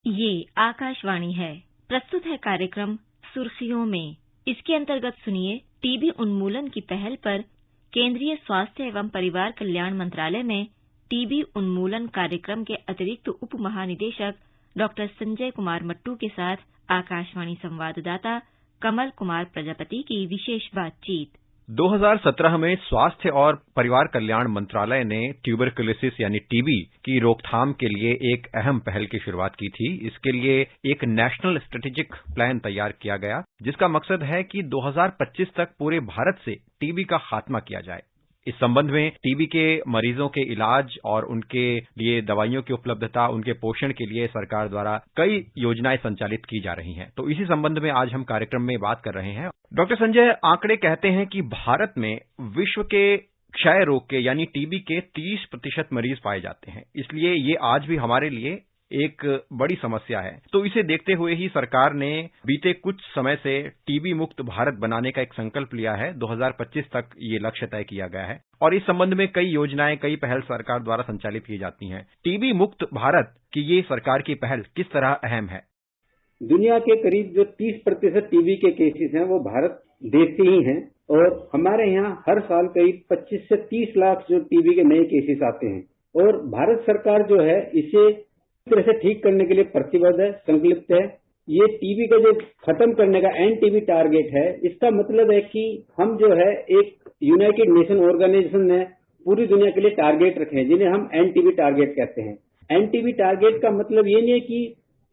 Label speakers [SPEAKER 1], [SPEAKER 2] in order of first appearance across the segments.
[SPEAKER 1] ये आकाशवाणी है। प्रस्तुत है कार्यक्रम सुर्खियों में। इसके अंतर्गत सुनिए टीबी उन्मूलन की पहल पर केंद्रीय स्वास्थ्य एवं परिवार कल्याण मंत्रालय में टीबी उन्मूलन कार्यक्रम के अतिरिक्त उप महानिदेशक डॉक्टर संजय कुमार मट्टू के साथ आकाशवाणी संवाददाता कमल कुमार प्रजापति की विशेष बातचीत।
[SPEAKER 2] 2017 में स्वास्थ्य और परिवार कल्याण मंत्रालय ने ट्यूबरकुलोसिस यानी टीबी की रोकथाम के लिए एक अहम पहल की शुरुआत की थी। इसके लिए एक नेशनल स्ट्रेटेजिक प्लान तैयार किया गया, जिसका मकसद है कि 2025 तक पूरे भारत से टीबी का खात्मा किया जाए। इस संबंध में टीबी के मरीजों के इलाज और उनके लिए दवाइयों की उपलब्धता, उनके पोषण के लिए सरकार द्वारा कई योजनाएं संचालित की जा रही हैं। तो इसी संबंध में आज हम कार्यक्रम में बात कर रहे हैं। डॉक्टर संजय, आंकड़े कहते हैं कि भारत में विश्व के क्षय रोग के यानी टीबी के 30% मरीज पाए जाते हैं। इसलिए ये आज भी हमारे लिए एक बड़ी समस्या है। तो इसे देखते हुए ही सरकार ने बीते कुछ समय से टीबी मुक्त भारत बनाने का एक संकल्प लिया है। 2025 तक ये लक्ष्य तय किया गया है और इस संबंध में कई योजनाएं, कई पहल सरकार द्वारा संचालित की जाती हैं। टीबी मुक्त भारत की ये सरकार की पहल किस तरह अहम है?
[SPEAKER 3] दुनिया के करीब जो 30% टीबी के केसेस हैं वो भारत देश से ही हैं और हमारे यहाँ हर साल करीब 25 से 30 लाख जो टीबी के नए केसेस आते हैं और भारत सरकार जो है इसे तरह से ठीक करने के लिए प्रतिबद्ध है, संकल्पित है। ये टीबी का जो खत्म करने का एंड टीबी टारगेट है, इसका मतलब है कि हम जो है एक यूनाइटेड नेशन ऑर्गेनाइजेशन ने पूरी दुनिया के लिए टारगेट रखे हैं, जिन्हें हम एंड टीबी टारगेट कहते हैं। एंड टीबी टारगेट का मतलब ये नहीं है कि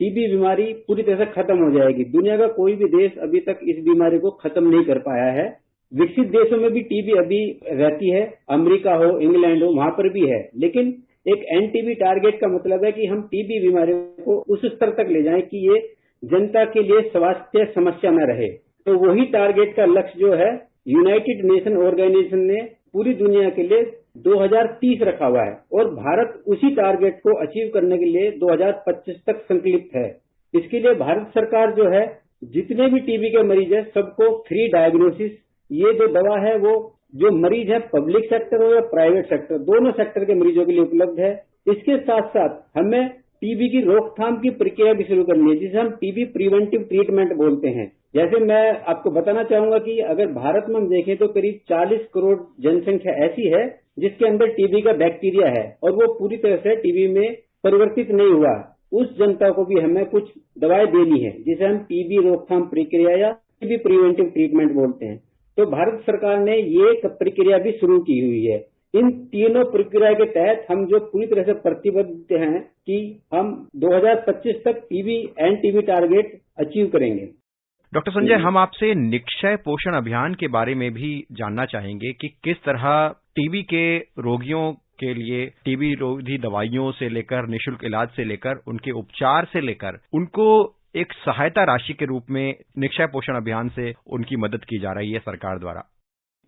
[SPEAKER 3] टीबी बीमारी पूरी तरह से खत्म हो जाएगी। दुनिया का कोई भी देश अभी तक इस बीमारी को खत्म नहीं कर पाया है। विकसित देशों में भी टीबी अभी रहती है, अमेरिका हो, इंग्लैंड हो, वहां पर भी है। लेकिन एक एनटीबी टारगेट का मतलब है कि हम टीबी बीमारी को उस स्तर तक ले जाएं कि ये जनता के लिए स्वास्थ्य समस्या न रहे। तो वही टारगेट का लक्ष्य जो है यूनाइटेड नेशन ऑर्गेनाइजेशन ने पूरी दुनिया के लिए 2030 रखा हुआ है और भारत उसी टारगेट को अचीव करने के लिए 2025 तक संकल्पित है। इसके लिए भारत सरकार जो है जितने भी टीबी के मरीज है सबको फ्री डायग्नोसिस, ये जो दवा है वो जो मरीज है पब्लिक सेक्टर हो या प्राइवेट सेक्टर, दोनों सेक्टर के मरीजों के लिए उपलब्ध है। इसके साथ साथ हमें टीबी की रोकथाम की प्रक्रिया भी शुरू करनी है, जिसे हम टीबी प्रिवेंटिव ट्रीटमेंट बोलते हैं। जैसे मैं आपको बताना चाहूंगा कि अगर भारत में हम देखें तो करीब 40 करोड़ जनसंख्या ऐसी है जिसके अंदर टीबी का बैक्टीरिया है और वो पूरी तरह से टीबी में परिवर्तित नहीं हुआ। उस जनता को भी हमें कुछ दवाएं देनी है, जिसे हम टीबी रोकथाम प्रक्रिया या टीबी प्रिवेंटिव ट्रीटमेंट बोलते हैं। तो भारत सरकार ने ये प्रक्रिया भी शुरू की हुई है। इन तीनों प्रक्रिया के तहत हम जो पूरी तरह से प्रतिबद्ध हैं कि हम 2025 तक TB end TB target achieve करेंगे।
[SPEAKER 2] डॉक्टर संजय, हम आपसे निक्षय पोषण अभियान के बारे में भी जानना चाहेंगे कि किस तरह टीबी के रोगियों के लिए टीबी रोधी दवाइयों से लेकर निःशुल्क इलाज से लेकर उनके उपचार से लेकर उनको एक सहायता राशि के रूप में निक्षय पोषण अभियान से उनकी मदद की जा रही है सरकार द्वारा।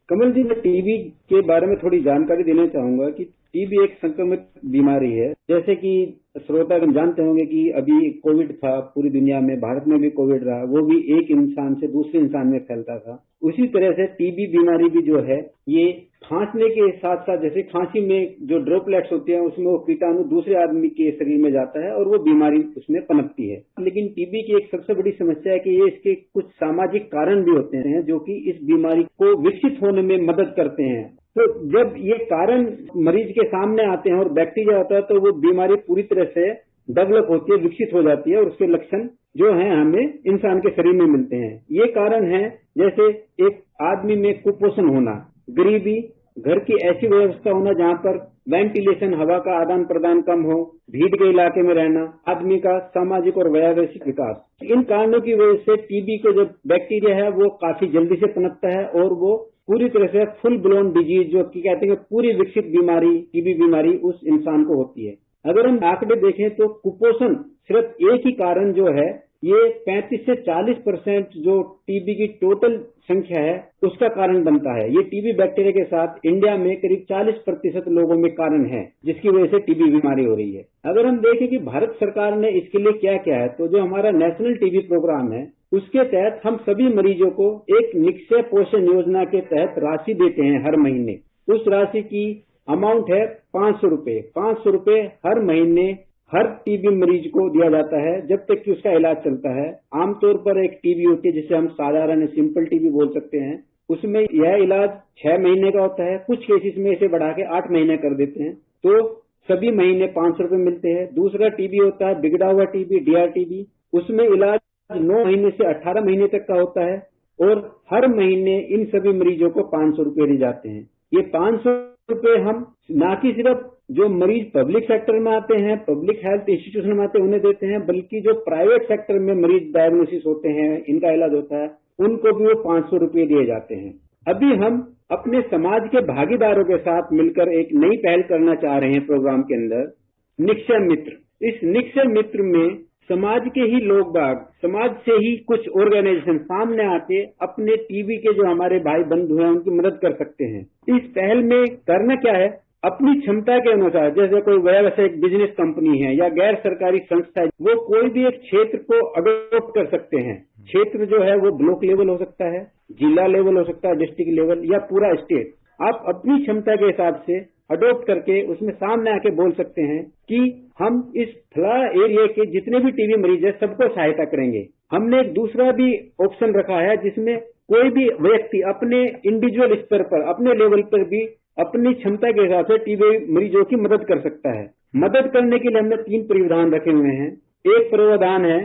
[SPEAKER 3] कमल जी, मैं टीबी के बारे में थोड़ी जानकारी देना चाहूंगा कि टीबी एक संक्रमित बीमारी है। जैसे कि श्रोतागण जानते होंगे कि अभी कोविड था पूरी दुनिया में, भारत में भी कोविड रहा, वो भी एक इंसान से दूसरे इंसान में फैलता था। उसी तरह से टीबी बीमारी भी जो है ये खांसने के साथ साथ, जैसे खांसी में जो ड्रॉपलेट्स होते हैं उसमें वो कीटाणु दूसरे आदमी के शरीर में जाता है और वो बीमारी उसमें पनपती है। लेकिन टीबी की एक सबसे बड़ी समस्या है कि ये इसके कुछ सामाजिक कारण भी होते हैं जो कि इस बीमारी को विकसित होने में मदद करते हैं। तो जब ये कारण मरीज के सामने आते हैं और बैक्टीरिया होता है तो वो बीमारी पूरी तरह से डेवलप होती है, विकसित हो जाती है और उसके लक्षण जो हैं हमें इंसान के शरीर में मिलते हैं। ये कारण है जैसे एक आदमी में कुपोषण होना, गरीबी, घर की ऐसी व्यवस्था होना जहाँ पर वेंटिलेशन, हवा का आदान प्रदान कम हो, भीड़ के इलाके में रहना, आदमी का सामाजिक और व्यावसायिक विकास। इन कारणों की वजह से टीबी को जो बैक्टीरिया है वो काफी जल्दी से पनपता है और वो पूरी तरह से फुल ब्लोन डिजीज जो कि कहते हैं पूरी विकसित बीमारी, टीबी बीमारी उस इंसान को होती है। अगर हम आंकड़े देखें तो कुपोषण सिर्फ एक ही कारण जो है ये 35 से 40% जो टीबी की टोटल संख्या है उसका कारण बनता है। ये टीबी बैक्टीरिया के साथ इंडिया में करीब 40% लोगों में कारण है जिसकी वजह से टीबी बीमारी हो रही है। अगर हम देखें कि भारत सरकार ने इसके लिए क्या किया है तो जो हमारा नेशनल टीबी प्रोग्राम है उसके तहत हम सभी मरीजों को एक निक्षय पोषण योजना के तहत राशि देते हैं हर महीने। उस राशि की अमाउंट है 500 रुपए। 500 रुपए हर महीने हर टीबी मरीज को दिया जाता है जब तक कि उसका इलाज चलता है। आमतौर पर एक टीबी होती है जिसे हम साधारण सिंपल टीबी बोल सकते हैं, उसमें यह इलाज 6 महीने का होता है। कुछ केसेस में इसे बढ़ा के 8 महीने कर देते हैं, तो सभी महीने 500 रुपए मिलते हैं। दूसरा टीबी होता है बिगड़ा हुआ टीबी, DRTB, उसमें इलाज 9 महीने से 18 महीने तक का होता है और हर महीने इन सभी मरीजों को 500 रुपए दिए जाते हैं। ये 500 रुपए हम ना कि सिर्फ जो मरीज पब्लिक सेक्टर में आते हैं, पब्लिक हेल्थ इंस्टीट्यूशन में आते हैं, उन्हें देते हैं, बल्कि जो प्राइवेट सेक्टर में मरीज डायग्नोसिस होते हैं, इनका इलाज होता है, उनको भी वो 500 रुपए दिए जाते हैं। अभी हम अपने समाज के भागीदारों के साथ मिलकर एक नई पहल करना चाह रहे हैं प्रोग्राम के अंदर, निक्षय मित्र। इस निक्षय मित्र में समाज के ही लोग बाग, समाज से ही कुछ ऑर्गेनाइजेशन सामने आके अपने टीबी के जो हमारे भाई बंधु हैं उनकी मदद कर सकते हैं। इस पहल में करना क्या है, अपनी क्षमता के अनुसार, जैसे कोई व्यावसायिक बिजनेस कंपनी है या गैर सरकारी संस्था है, वो कोई भी एक क्षेत्र को अडॉप्ट कर सकते हैं। क्षेत्र जो है वो ब्लॉक लेवल हो सकता है, जिला लेवल हो सकता है, डिस्ट्रिक्ट लेवल या पूरा स्टेट। आप अपनी क्षमता के हिसाब से अडॉप्ट करके उसमें सामने आके बोल सकते हैं कि हम इस फला एरिया के जितने भी टीबी मरीज है सबको सहायता करेंगे। हमने एक दूसरा भी ऑप्शन रखा है जिसमें कोई भी व्यक्ति अपने इंडिविजुअल स्तर पर, अपने लेवल पर भी अपनी क्षमता के हिसाब से टीबी मरीजों की मदद कर सकता है। मदद करने के लिए हमने 3 प्रावधान रखे हुए हैं। एक प्रावधान है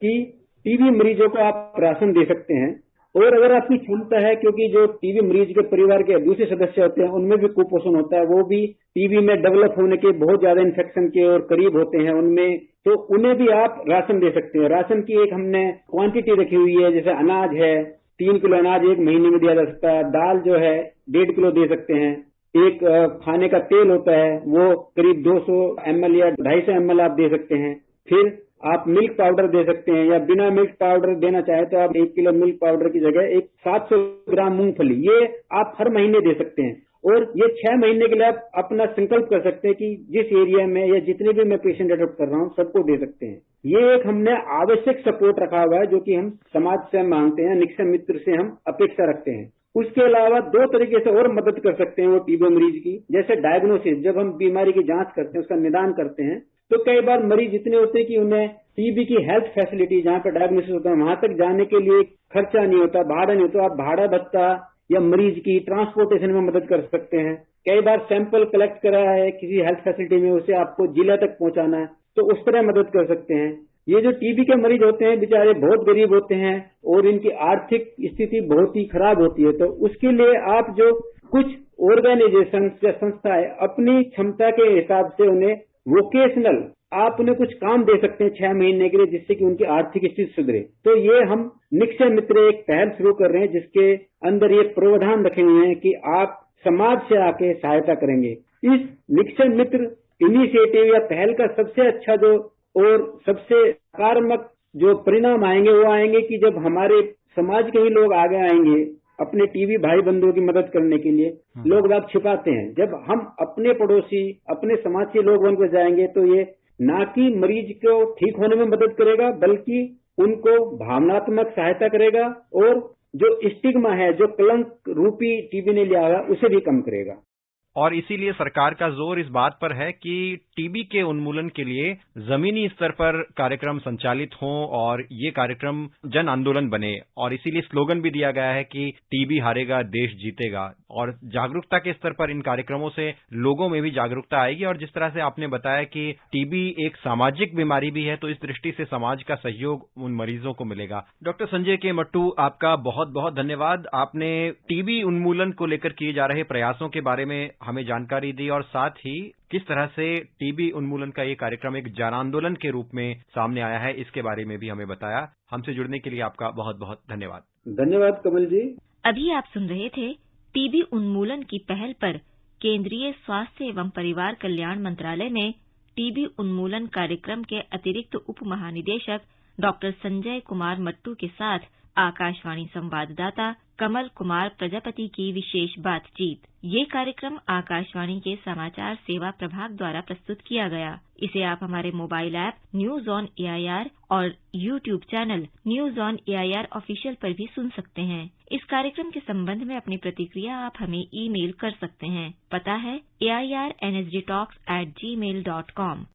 [SPEAKER 3] कि टीबी मरीजों को आप राशन दे सकते हैं, और अगर आपकी क्षमता है, क्योंकि जो टीबी मरीज के परिवार के दूसरे सदस्य होते हैं उनमें भी कुपोषण होता है, वो भी टीबी में डेवलप होने के बहुत ज्यादा इन्फेक्शन के और करीब होते हैं उनमें, तो उन्हें भी आप राशन दे सकते हैं। राशन की एक हमने क्वांटिटी रखी हुई है, जैसे अनाज है 3 किलो अनाज 1 महीने में दिया जा सकता है, दाल जो है 1.5 किलो दे सकते हैं, एक खाने का तेल होता है वो करीब 200 ml या 250 ml आप दे सकते हैं। फिर आप मिल्क पाउडर दे सकते हैं, या बिना मिल्क पाउडर देना चाहे तो आप 1 किलो मिल्क पाउडर की जगह एक 700 ग्राम मूंगफली, ये आप हर महीने दे सकते हैं। और ये 6 महीने के लिए आप अपना संकल्प कर सकते हैं कि जिस एरिया में या जितने भी मैं पेशेंट अडॉप्ट कर रहा हूँ सबको दे सकते हैं। ये एक हमने आवश्यक सपोर्ट रखा हुआ है जो कि हम समाज से मांगते हैं, निक्षय मित्र से हम अपेक्षा रखते हैं। उसके अलावा 2 तरीके से और मदद कर सकते हैं वो टीबी मरीज की, जैसे डायग्नोसिस, जब हम बीमारी की जांच करते हैं, उसका निदान करते हैं, तो कई बार मरीज इतने होते हैं कि उन्हें टीबी की हेल्थ फैसिलिटी जहां पर डायग्नोसिस होता है वहां तक जाने के लिए खर्चा नहीं होता, भाड़ा नहीं होता। आप भाड़ा भत्ता या मरीज की ट्रांसपोर्टेशन में मदद कर सकते हैं। कई बार सैंपल कलेक्ट करा है किसी हेल्थ फैसिलिटी में, उसे आपको जिला तक पहुंचाना है, तो उस तरह मदद कर सकते हैं। ये जो टीबी के मरीज होते हैं बेचारे बहुत गरीब होते हैं और इनकी आर्थिक स्थिति बहुत ही खराब होती है, तो उसके लिए आप जो कुछ ऑर्गेनाइजेशन या संस्थाएं अपनी क्षमता के हिसाब से उन्हें वोकेशनल आप उन्हें कुछ काम दे सकते हैं 6 महीने के लिए, जिससे कि उनकी आर्थिक स्थिति सुधरे। तो ये हम निक्षय मित्र एक पहल शुरू कर रहे हैं जिसके अंदर ये प्रावधान रखे हुए हैं कि आप समाज से आके सहायता करेंगे। इस निक्षय मित्र इनिशिएटिव या पहल का सबसे अच्छा जो और सबसे सकारात्मक जो परिणाम आएंगे वो आएंगे कि जब हमारे समाज के ही लोग आगे आएंगे अपने टीबी भाई बंधुओं की मदद करने के लिए। लोग बाग छिपाते हैं, जब हम अपने पड़ोसी अपने समाज के लोग बनकर जाएंगे तो ये ना कि मरीज को ठीक होने में मदद करेगा बल्कि उनको भावनात्मक सहायता करेगा और जो स्टिग्मा है, जो कलंक रूपी टीबी ने लिया हुआ उसे भी कम करेगा।
[SPEAKER 2] और इसीलिए सरकार का जोर इस बात पर है कि टीबी के उन्मूलन के लिए जमीनी स्तर पर कार्यक्रम संचालित हों और ये कार्यक्रम जन आंदोलन बने। और इसीलिए स्लोगन भी दिया गया है कि टीबी हारेगा देश जीतेगा। और जागरूकता के स्तर पर इन कार्यक्रमों से लोगों में भी जागरूकता आएगी। और जिस तरह से आपने बताया कि टीबी एक सामाजिक बीमारी भी है, तो इस दृष्टि से समाज का सहयोग उन मरीजों को मिलेगा। डॉक्टर संजय के मट्टू, आपका बहुत बहुत धन्यवाद। आपने टीबी उन्मूलन को लेकर किए जा रहे प्रयासों के बारे में हमें जानकारी दी और साथ ही किस तरह से टीबी उन्मूलन का ये कार्यक्रम एक जन आंदोलन के रूप में सामने आया है, इसके बारे में भी हमें बताया। हमसे जुड़ने के लिए आपका बहुत बहुत धन्यवाद।
[SPEAKER 3] धन्यवाद कमल जी।
[SPEAKER 1] अभी आप सुन रहे थे टीबी उन्मूलन की पहल पर केंद्रीय स्वास्थ्य एवं परिवार कल्याण मंत्रालय में टीबी उन्मूलन कार्यक्रम के अतिरिक्त उप महानिदेशक डॉक्टर संजय कुमार मट्टू के साथ आकाशवाणी संवाददाता कमल कुमार प्रजापति की विशेष बातचीत। ये कार्यक्रम आकाशवाणी के समाचार सेवा प्रभाग द्वारा प्रस्तुत किया गया। इसे आप हमारे mobile app news on AIR और YouTube channel news on AIR official पर भी सुन सकते हैं। इस कार्यक्रम के संबंध में अपनी प्रतिक्रिया आप हमें ईमेल कर सकते हैं। पता है AIRNSDtalks@gmail.com।